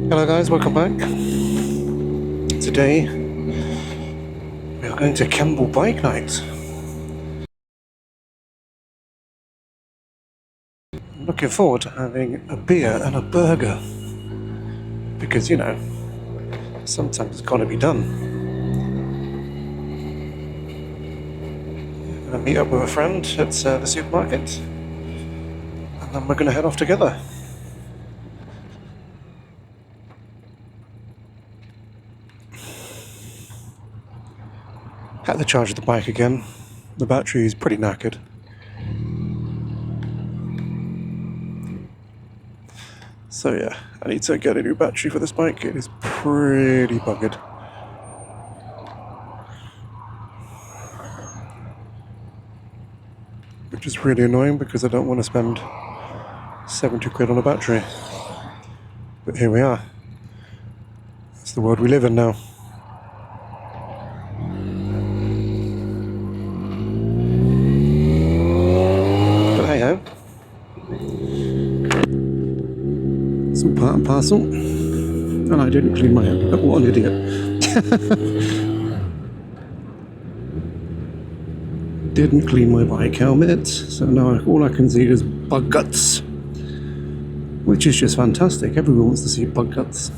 Hello guys, welcome back. Today we are going to Kemble Bike Night. I'm looking forward to having a beer and a burger because, you know, sometimes it's got to be done. I'm going to meet up with a friend at the supermarket and then we're going to head off together. Had to charge the bike again. The battery is pretty knackered. So yeah, I need to get a new battery for this bike. It is pretty buggered. Which is really annoying because I don't want to spend 70 quid on a battery. But here we are. It's the world we live in now. But hey ho. It's all part and parcel. And I didn't clean my hair. What an idiot. Didn't clean my bike helmet. So now all I can see is bug guts. Which is just fantastic. Everyone wants to see bug guts.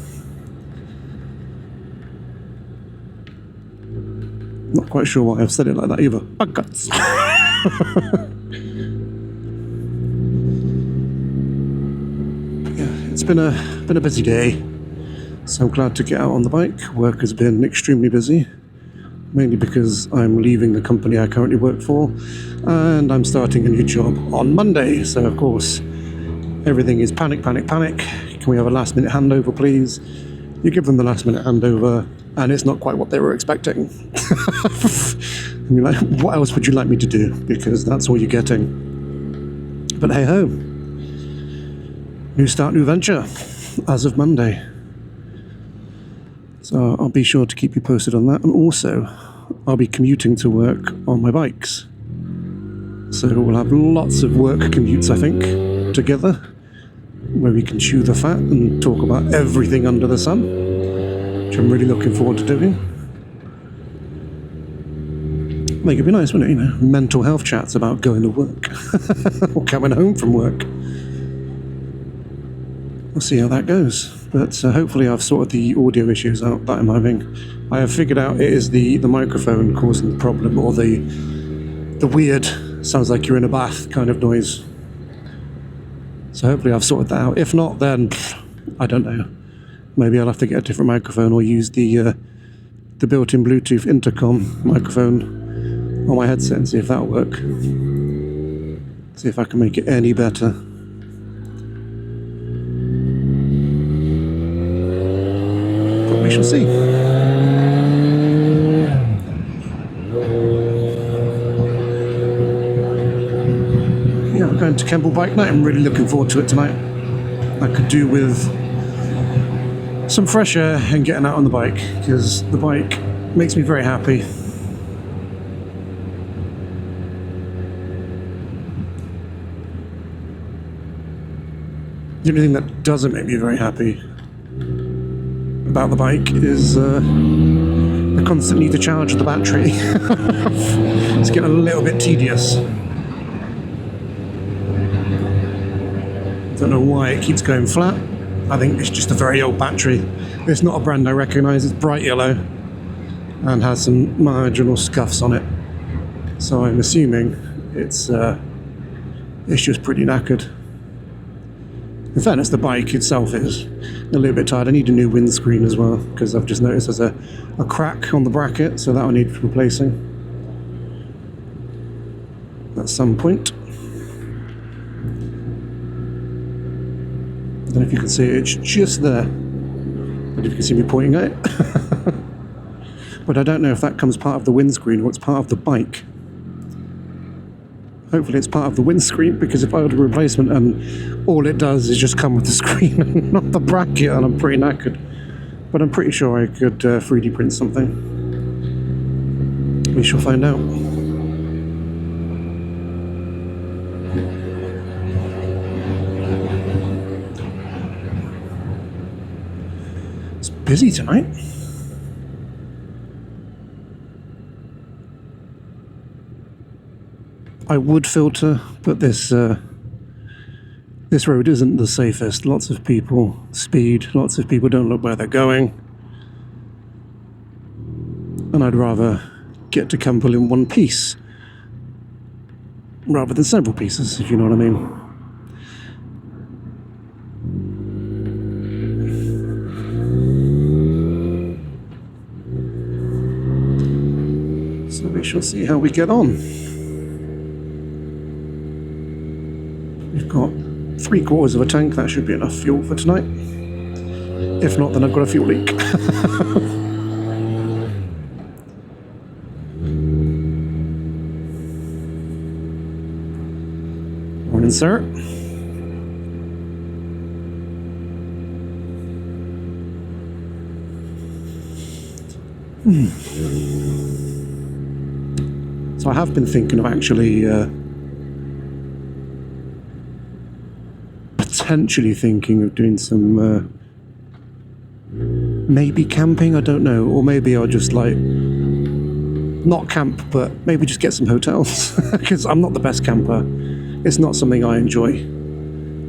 Not quite sure why I've said it like that either. Bug guts. Yeah, it's been a busy day. So I'm glad to get out on the bike. Work has been extremely busy. Mainly because I'm leaving the company I currently work for. And I'm starting a new job on Monday. So of course, everything is panic, panic, panic. Can we have a last minute handover, please? You give them the last minute handover, and it's not quite what they were expecting. And you're like, what else would you like me to do? Because that's all you're getting. But hey ho. New start, new venture, as of Monday. So I'll be sure to keep you posted on that. And also, I'll be commuting to work on my bikes. So we'll have lots of work commutes, I think, together, where we can chew the fat and talk about everything under the sun, which I'm really looking forward to doing. I think it'd be nice, wouldn't it? You know, mental health chats about going to work or coming home from work. We'll see how that goes. But hopefully I've sorted the audio issues out that I'm having. I have figured out it is the microphone causing the problem, or the weird, sounds like you're in a bath kind of noise. So hopefully I've sorted that out. If not, then I don't know. Maybe I'll have to get a different microphone or use the built-in Bluetooth intercom microphone on my headset and see if that'll work. See if I can make it any better. But we shall see. Going to Kemble Bike Night. I'm really looking forward to it tonight. I could do with some fresh air and getting out on the bike, because the bike makes me very happy. The only thing that doesn't make me very happy about the bike is the constant need to charge the battery. It's getting a little bit tedious. Don't know why it keeps going flat. I think it's just a very old battery. It's not a brand I recognise. It's bright yellow and has some marginal scuffs on it. So I'm assuming it's just pretty knackered. In fairness, the bike itself is a little bit tired. I need a new windscreen as well, because I've just noticed there's a crack on the bracket, so that'll need replacing at some point. I don't know if you can see it, it's just there. I don't know if you can see me pointing at it. But I don't know if that comes part of the windscreen or it's part of the bike. Hopefully it's part of the windscreen, because if I order a replacement and all it does is just come with the screen and not the bracket, and I'm pretty knackered. But I'm pretty sure I could 3D print something. We shall find out. busy tonight. I would filter, but this road isn't the safest. Lots of people speed, lots of people don't look where they're going. And I'd rather get to Kemble in one piece rather than several pieces, if you know what I mean. So we shall see how we get on. We've got 3/4 of a tank, that should be enough fuel for tonight. If not, then I've got a fuel leak. Morning, sir. So I have been thinking of actually potentially thinking of doing some maybe camping, I don't know, or maybe I'll just like not camp, but maybe just get some hotels because I'm not the best camper. It's not something I enjoy,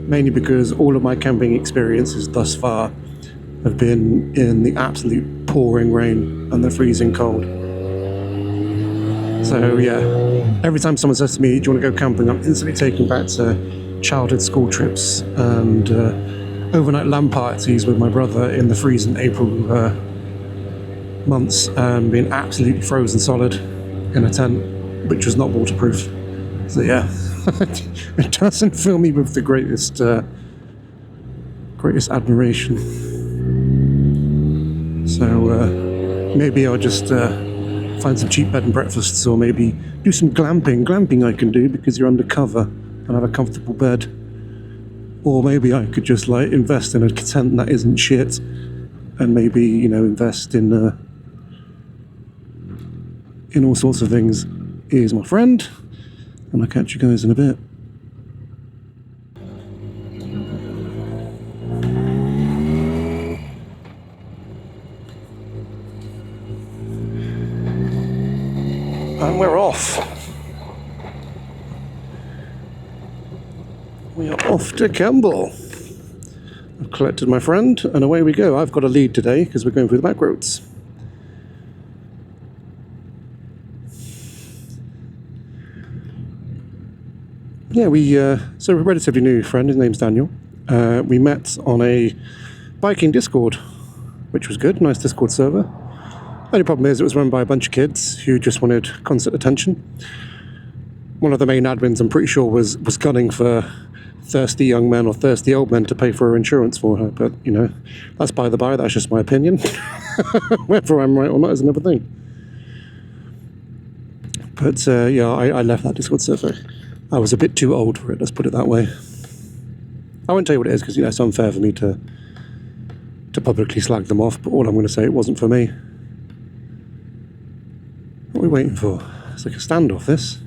mainly because all of my camping experiences thus far have been in the absolute pouring rain and the freezing cold. So yeah, every time someone says to me, do you want to go camping, I'm instantly taken back to childhood school trips and overnight LAN parties with my brother in the freezing April months, being absolutely frozen solid in a tent which was not waterproof. So yeah, it doesn't fill me with the greatest admiration. So maybe I'll just find some cheap bed and breakfasts, or maybe do some glamping. Glamping I can do because you're undercover and have a comfortable bed. Or maybe I could just like invest in a tent that isn't shit, and maybe, you know, invest in all sorts of things. Here's my friend, and I'll catch you guys in a bit. And we're off. We are off to Kemble. I've collected my friend, and away we go. I've got a lead today because we're going through the back roads. Yeah, so we're a relatively new friend. His name's Daniel. We met on a biking Discord, which was good. Nice Discord server. Only problem is it was run by a bunch of kids who just wanted constant attention. One of the main admins, I'm pretty sure, was gunning for thirsty young men or thirsty old men to pay for her insurance for her. But, you know, that's by the by. That's just my opinion. Whether I'm right or not is another thing. But, yeah, I left that Discord server. I was a bit too old for it, let's put it that way. I won't tell you what it is because, you know, it's unfair for me to publicly slag them off. But all I'm going to say, it wasn't for me. What are we waiting for? It's like a standoff, this.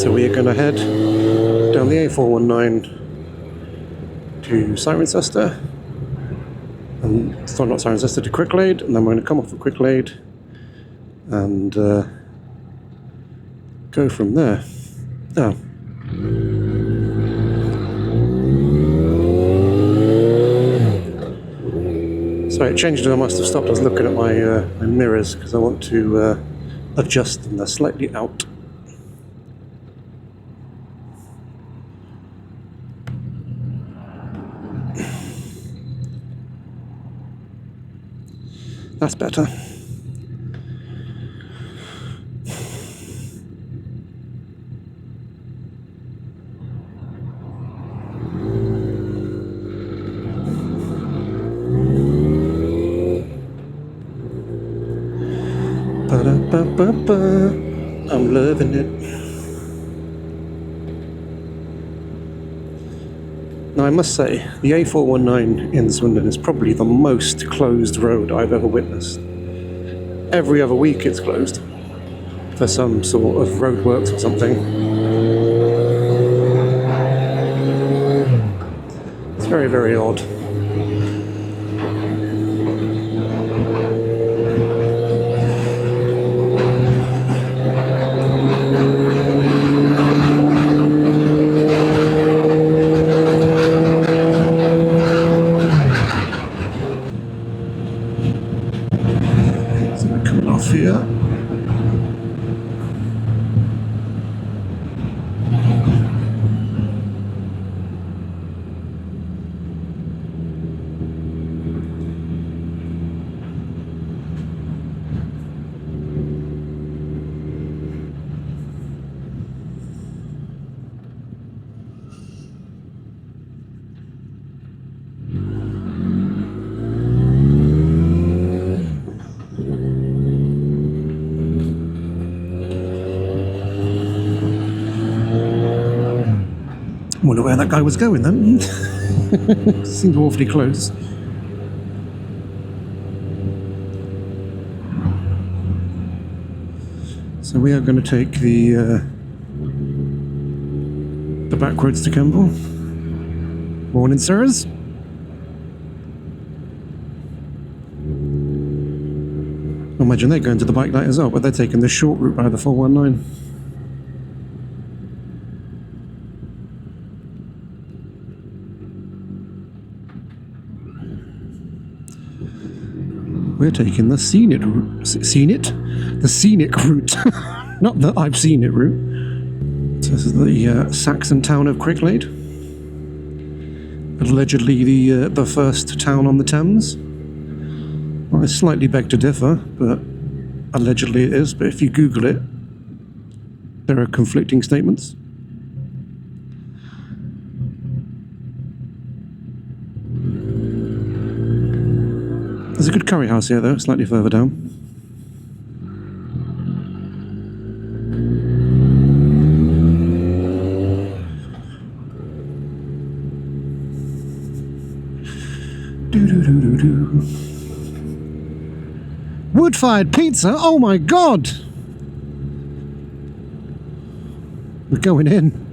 So we are going to head down the A419 to Cirencester, and sorry, not Cirencester, to Cricklade, and then we're going to come off at Cricklade and go from there. Oh. Sorry, it changed and I must have stopped. I was looking at my mirrors because I want to adjust them. They're slightly out. That's better. Ba-da-ba-ba-ba. I'm loving it. Now I must say, the A419 in Swindon is probably the most closed road I've ever witnessed. Every other week it's closed. for some sort of roadworks or something. It's very, very odd. So we're coming off here. Wonder where that guy was going then. Seemed awfully close. So we are going to take the back roads to Kemble. Morning, sirs. I imagine they're going to the bike night as well, but they're taking the short route by the 419. We're taking the scenic route. The scenic route. Not the I've seen it route. So this is the Saxon town of Cricklade. Allegedly the first town on the Thames. Well, I slightly beg to differ, but allegedly it is. But if you Google it, there are conflicting statements. There's a good curry house here, though, slightly further down. Wood-fired pizza? Oh my god! We're going in.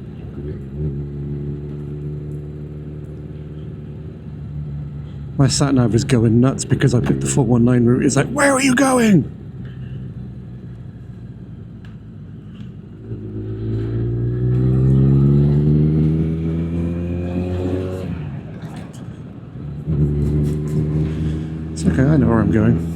My sat-nav is going nuts because I picked the 419 route. It's like, where are you going? It's okay, I know where I'm going.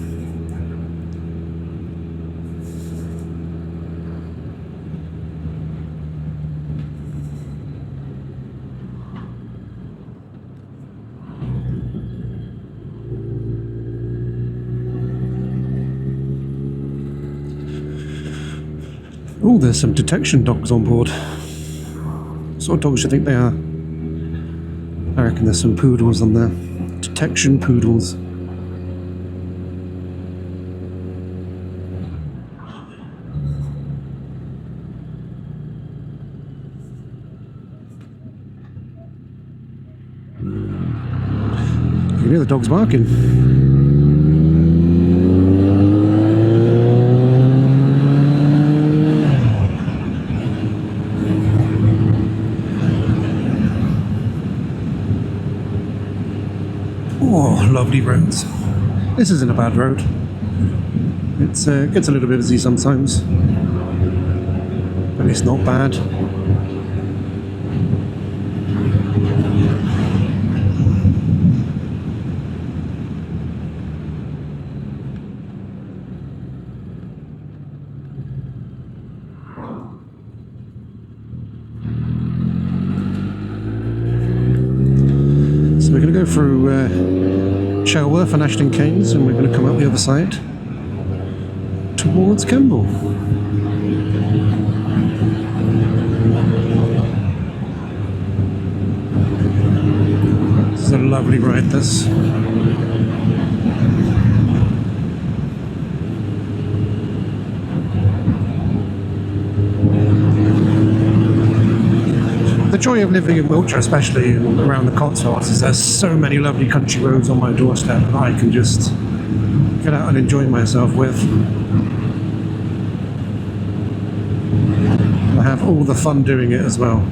Oh, there's some detection dogs on board. What sort of dogs do you think they are? I reckon there's some poodles on there. Detection poodles. You can hear the dogs barking. Oh, lovely roads. This isn't a bad road. It gets a little bit busy sometimes, but it's not bad. So we're going to go through Shelworth and Ashton Keynes, and we're going to come out the other side towards Kemble. This is a lovely ride, this. The joy of living in Wiltshire, especially around the Cotswolds, is there's so many lovely country roads on my doorstep that I can just get out and enjoy myself with. all the fun doing it as well.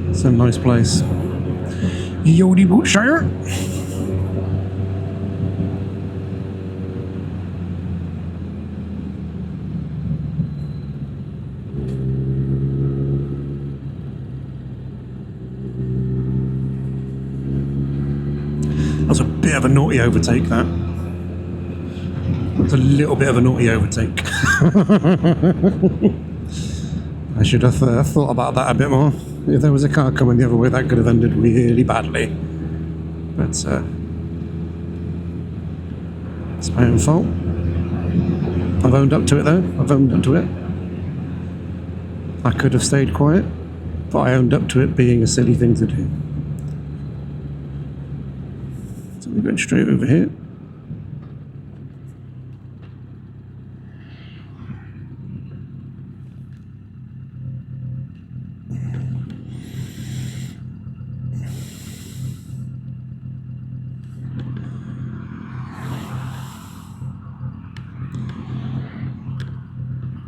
It's a nice place. Yodi Bootshire. That's a bit of a naughty overtake, that. That's a little bit of a naughty overtake. I should have thought about that a bit more. If there was a car coming the other way, that could have ended really badly. But it's my own fault. I've owned up to it, though. I've owned up to it. I could have stayed quiet, but I owned up to it being a silly thing to do. So we're going straight over here.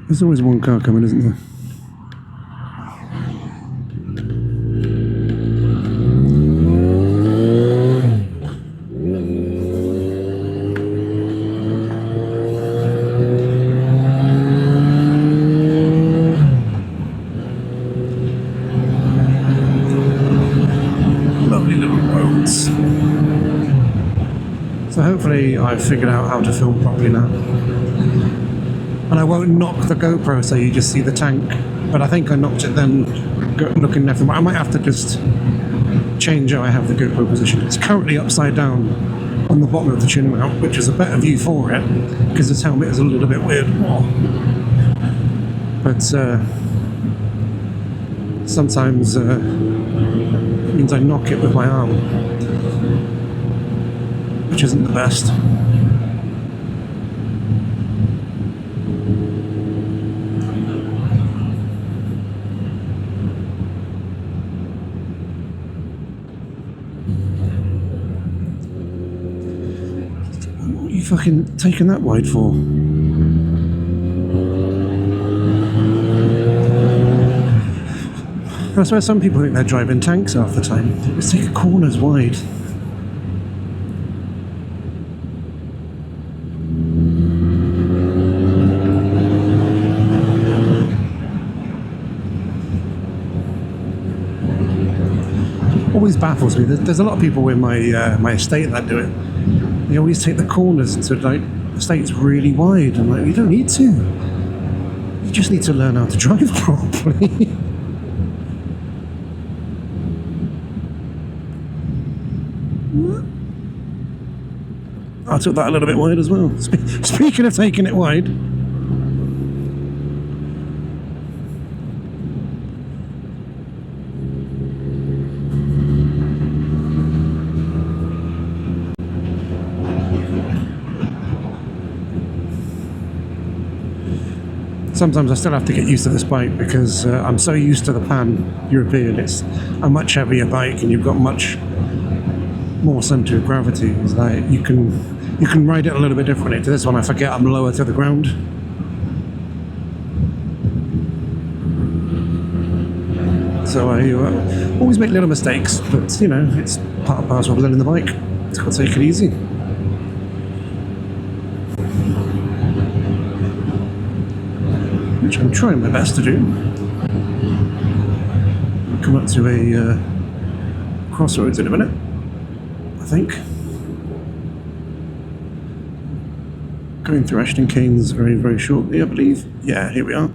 There's always one car coming, isn't there? Lovely little roads. So hopefully I've figured out how to film properly now. And I won't knock the GoPro so you just see the tank. But I think I knocked it then looking left and right. I might have to just change how I have the GoPro position. It's currently upside down on the bottom of the chin mount, which is a better view for it, because this helmet is a little bit weird. But sometimes it means I knock it with my arm, which isn't the best. What are you fucking taking that wide for? That's why some people think they're driving tanks half the time. They just take corners wide. Always baffles me. There's a lot of people in my estate that do it. They always take the corners into like estates really wide. I'm like, you don't need to. You just need to learn how to drive properly. I took that a little bit wide as well. Speaking of taking it wide. Sometimes I still have to get used to this bike because I'm so used to the Pan-European. It's a much heavier bike and you've got much more centre of gravity. It's like you can ride it a little bit differently. To this one, I forget I'm lower to the ground. So I always make little mistakes, but you know, it's part and parcel of learning the bike. It's got to take it easy. Which I'm trying my best to do. Come up to a crossroads in a minute, I think. Going through Ashton Keynes very, very shortly, I believe. Yeah, here we are.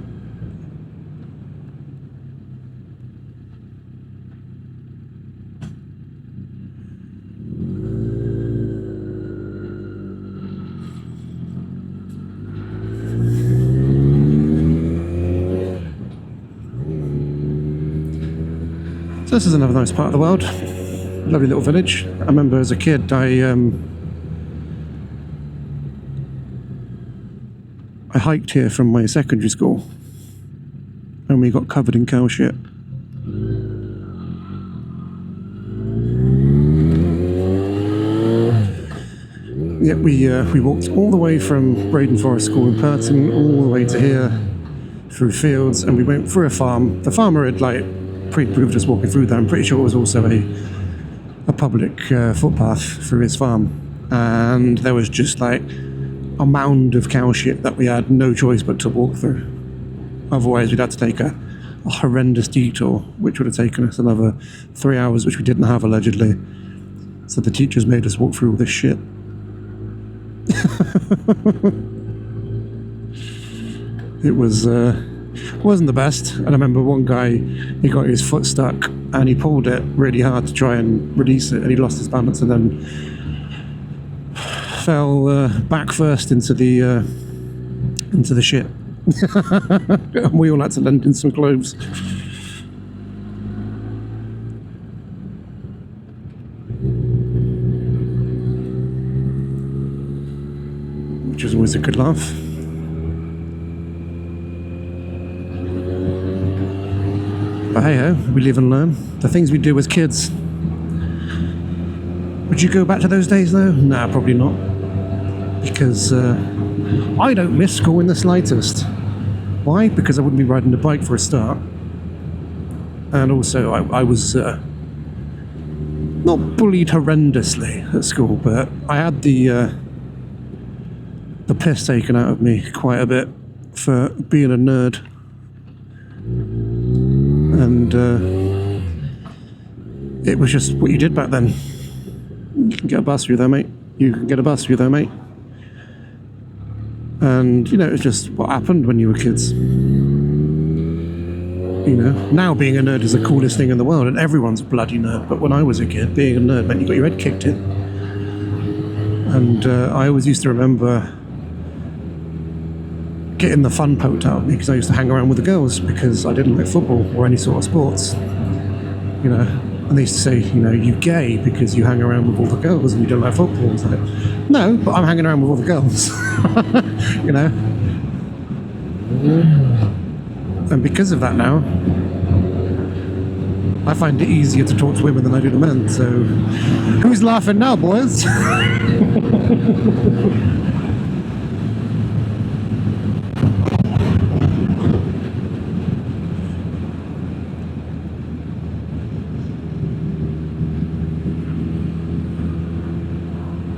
So this is another nice part of the world. Lovely little village. I remember as a kid, I hiked here from my secondary school and we got covered in cow shit. Yeah, we walked all the way from Braden Forest School in Purton, all the way to here, through fields, and we went through a farm. The farmer had like pre-approved us walking through there. I'm pretty sure it was also a public footpath through his farm, and there was just like a mound of cow shit that we had no choice but to walk through. Otherwise, we'd had to take a horrendous detour, which would have taken us another 3 hours, which we didn't have allegedly. So the teachers made us walk through all this shit. It wasn't the best. And I remember one guy, he got his foot stuck and he pulled it really hard to try and release it, and he lost his balance and then fell back first into the shit. And we all had to lend in some clothes. Which was always a good laugh. But hey ho, we live and learn. The things we do as kids. Would you go back to those days though? Nah, probably not. Because I don't miss school in the slightest. Why? Because I wouldn't be riding the bike for a start. And also I was not bullied horrendously at school, but I had the piss taken out of me quite a bit for being a nerd. And it was just what you did back then. You can get a bus through there, mate. You can get a bus through there, mate. And, you know, it's just what happened when you were kids. You know, now being a nerd is the coolest thing in the world, and everyone's a bloody nerd. But when I was a kid, being a nerd meant you got your head kicked in. And I always used to remember getting the fun poked out of me because I used to hang around with the girls because I didn't like football or any sort of sports, you know. And they used to say, you know, you gay because you hang around with all the girls and you don't like football. It's like, no, but I'm hanging around with all the girls, you know. And because of that now, I find it easier to talk to women than I do to men. So, who's laughing now, boys?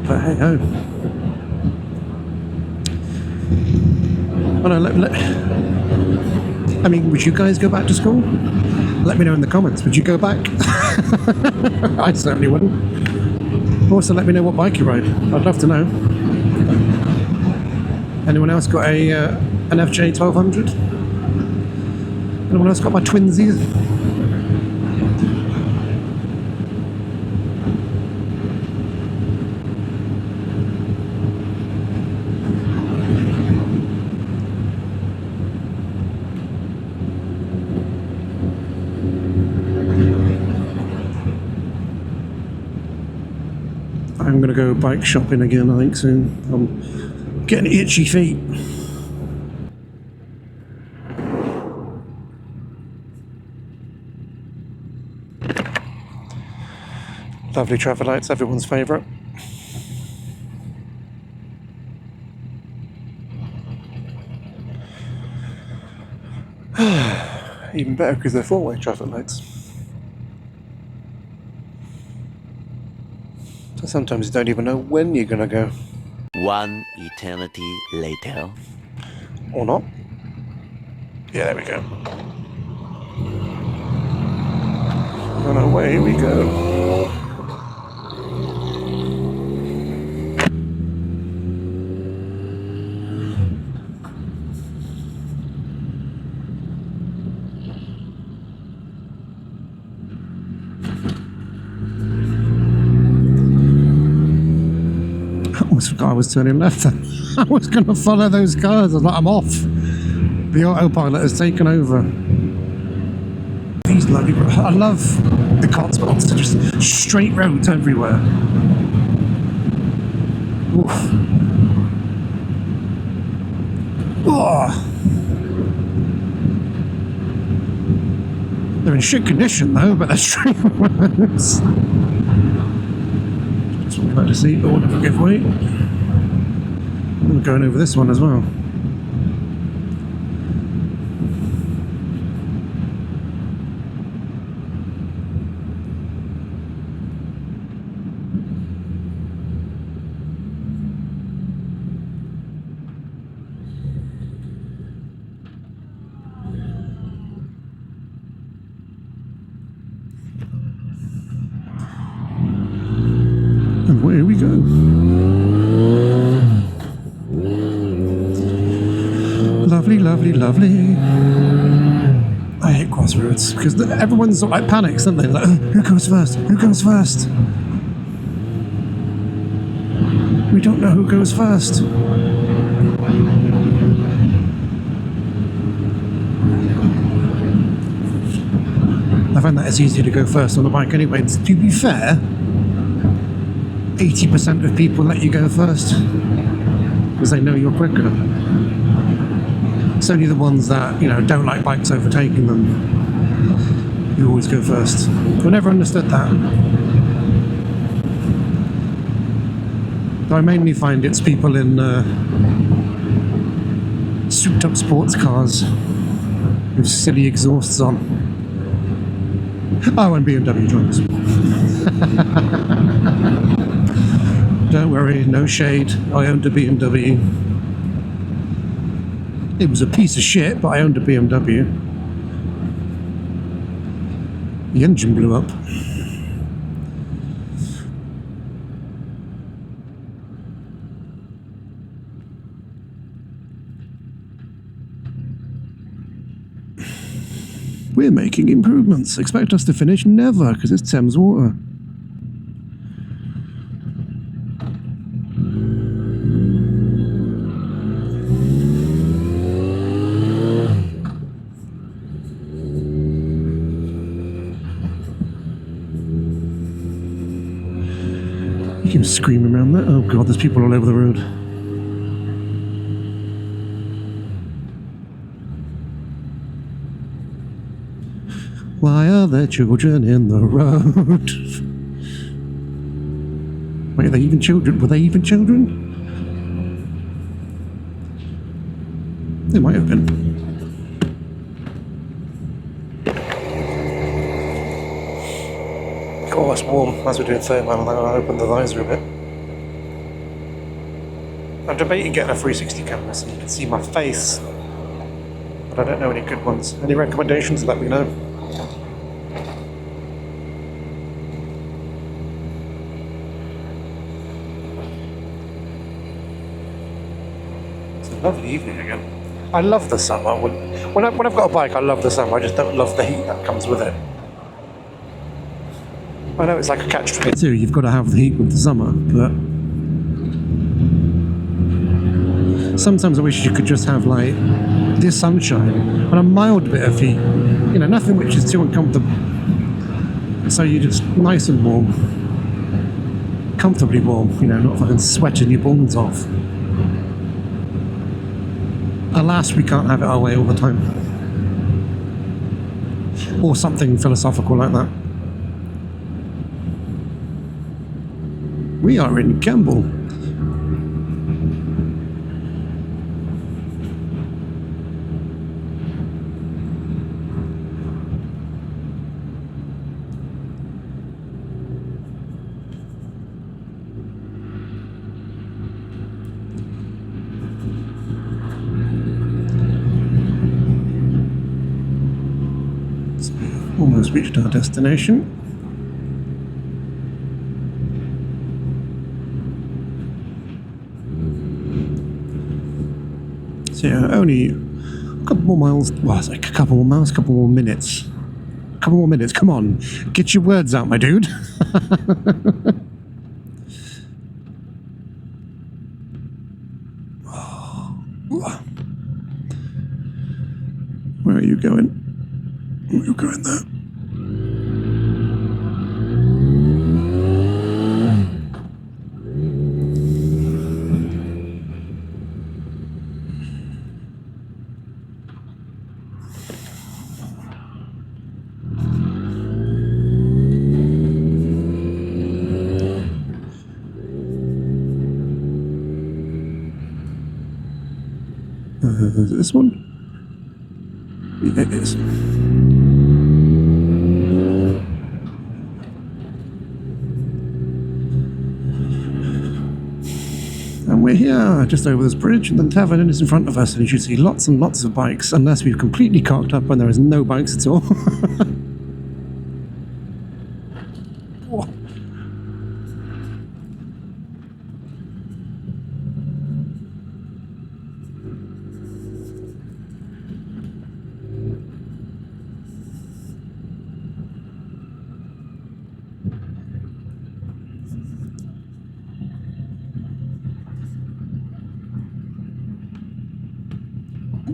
But hey ho. Oh no, I mean, would you guys go back to school? Let me know in the comments. Would you go back? I certainly wouldn't. Also, let me know what bike you ride. I'd love to know. Anyone else got an FJ 1200? Anyone else got my twinsies? I'm going to go bike shopping again, I think, soon. I'm getting itchy feet. Lovely traffic lights, everyone's favourite. Even better because they're four-way traffic lights. So sometimes you don't even know when you're gonna go. One eternity later. Or not. Yeah, there we go. And away we go. I was turning left. I was going to follow those cars. I was like, I'm off. The autopilot has taken over. These lovely. I love the Cotswolds. Just straight roads everywhere. Oof. Oh. They're in shit condition though, but they're straight roads. Just walk back to seat, but won't give way. I'm going over this one as well. And away we go. Lovely, lovely, lovely. I hate crossroads because everyone's sort of like panics, don't they? Like, who goes first? Who goes first? We don't know who goes first. I find that it's easier to go first on the bike anyway. To be fair, 80% of people let you go first because they know you're quicker. It's only the ones that, you know, don't like bikes overtaking them who always go first. I never understood that. I mainly find it's people in souped up sports cars with silly exhausts on. Oh, and BMW drivers. Don't worry, no shade. I owned a BMW. It was a piece of shit, but I owned a BMW. The engine blew up. We're making improvements. Expect us to finish? Never, because it's Thames water. You can scream around that. Oh god, there's people all over the road. Why are there children in the road? Wait, are they even children? Were they even children? They might have been. Oh, it's warm. As we're doing 30 mile an hour, I open the visor a bit. I'm debating getting a 360 camera so you can see my face. But I don't know any good ones. Any recommendations? Let me know. Lovely evening again. I love the summer. When I've got a bike, I love the summer. I just don't love the heat that comes with it. I know it's like a catch-22. You've got to have the heat with the summer, but sometimes I wish you could just have like this sunshine and a mild bit of heat. You know, nothing which is too uncomfortable. So you're just nice and warm, comfortably warm. You know, not fucking sweating your balls off. Alas, we can't have it our way all the time. Or something philosophical like that. We are in Kemble. Almost reached our destination. So yeah, only a couple more miles. Well, it's like a couple more miles, a couple more minutes. A couple more minutes. Come on, get your words out, my dude. Where are you going? Where are you going there? Is it this one? Yeah, it is. And we're here, just over this bridge, and the tavern is in front of us, and you should see lots and lots of bikes, unless we've completely cocked up and there is no bikes at all. Oh.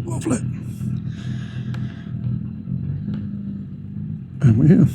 Lovely. And we're here.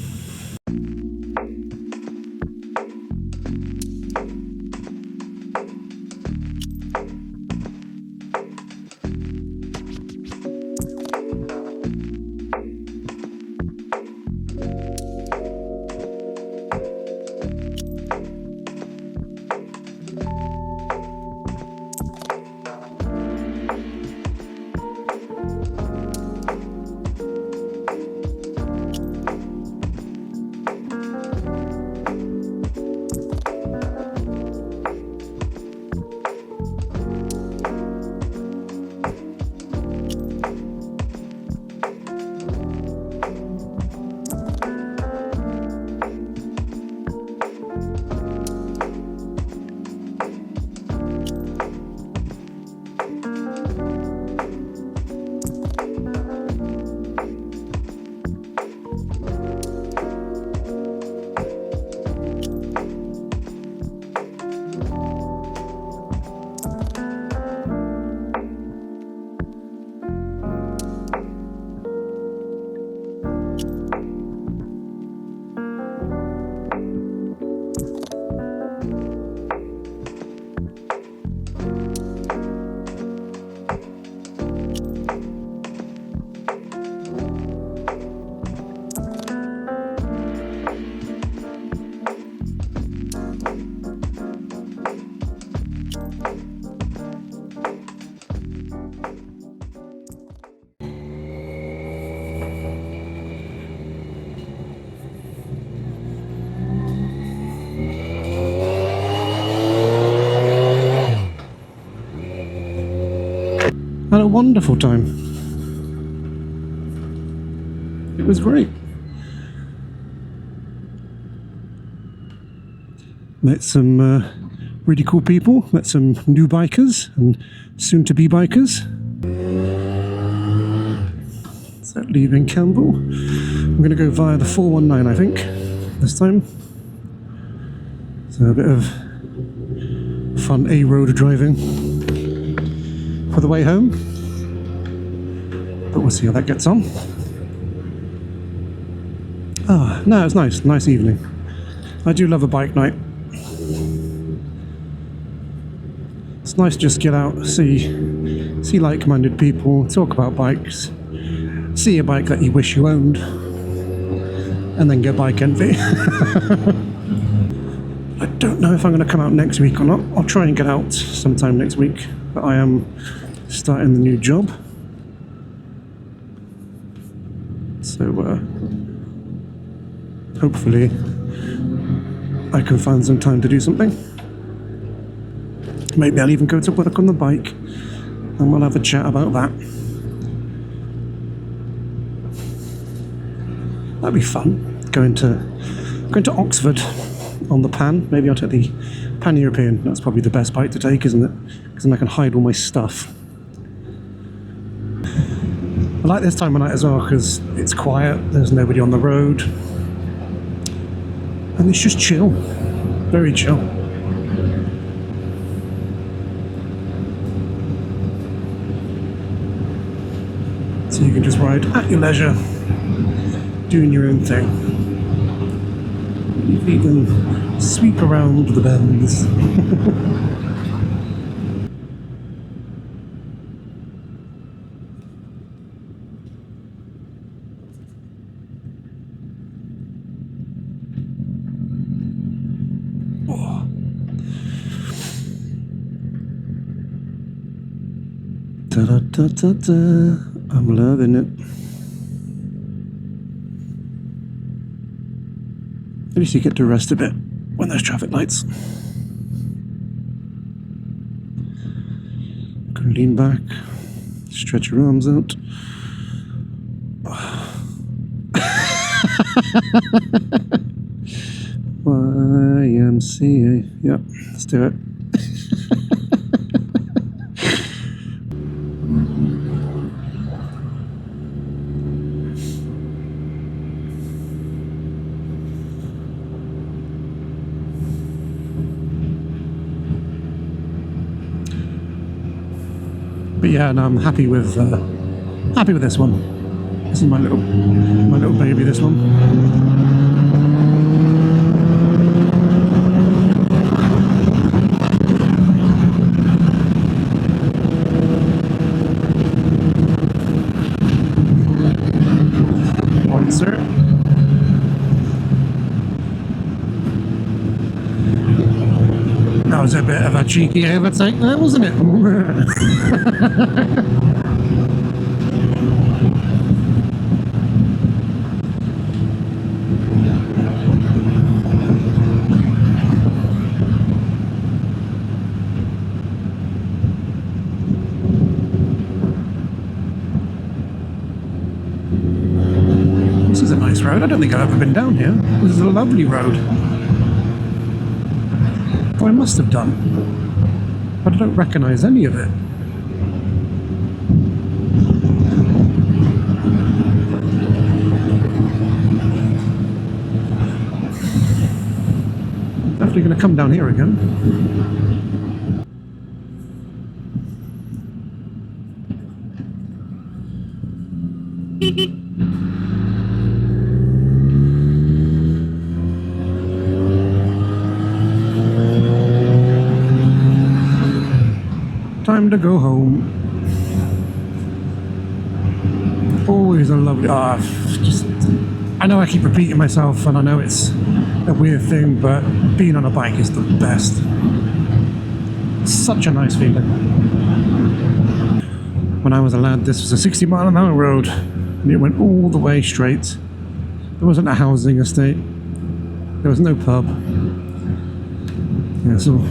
Had a wonderful time. It was great. Met some really cool people, met some new bikers and soon-to-be bikers. So leaving Kemble, I'm going to go via the 419, I think, this time. So a bit of fun A-road driving for the way home, but we'll see how that gets on. Ah, no, it's nice evening. I do love a bike night. It's nice to just get out, see like-minded people, talk about bikes, see a bike that you wish you owned, and then get bike envy. I don't know if I'm going to come out next week or not. I'll try and get out sometime next week, but I am starting the new job. So hopefully I can find some time to do something. Maybe I'll even go to work on the bike and we'll have a chat about that. That'd be fun. Going to Oxford on the Pan. Maybe I'll take the Pan European. That's probably the best bike to take, isn't it? Because then I can hide all my stuff. I like this time of night as well because it's quiet, there's nobody on the road, and it's just chill, very chill. So you can just ride at your leisure, doing your own thing. You can even sweep around the bends. Da, da, Da, da, da. I'm loving it. At least you get to rest a bit when there's traffic lights. Can lean back, stretch your arms out. YMCA. Yep, let's do it. But yeah, no, I'm happy with this one. This is my little baby. This one. One, sir. That was a bit of a cheeky overtake there, wasn't it? This is a nice road. I don't think I've ever been down here. This is a lovely road. Oh, I must have done, but I don't recognise any of it. Definitely going to come down here again. Time to go home. Always a lovely. I know I keep repeating myself, and I know it's a weird thing, but being on a bike is the best. Such a nice feeling. When I was a lad, this was a 60-mile-an-hour road, and it went all the way straight. There wasn't a housing estate. There was no pub. Yeah, so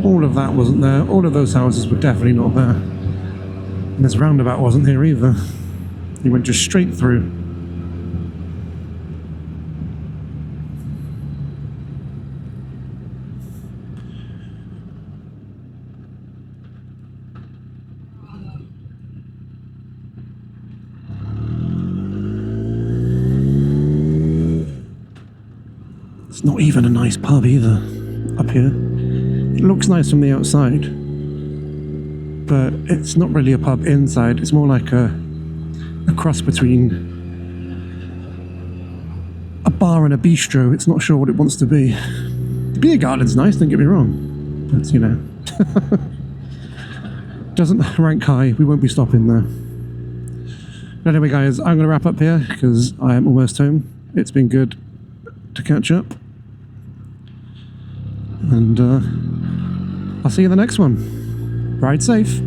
all of that wasn't there. All of those houses were definitely not there. And this roundabout wasn't here either. You went just straight through. It's not even a nice pub either up here. It looks nice from the outside, but it's not really a pub inside. It's more like a cross between a bar and a bistro. It's not sure what it wants to be. The beer garden's nice, don't get me wrong, but you know, doesn't rank high. We won't be stopping there. But anyway, guys, I'm going to wrap up here because I am almost home. It's been good to catch up, and I'll see you in the next one. Ride safe.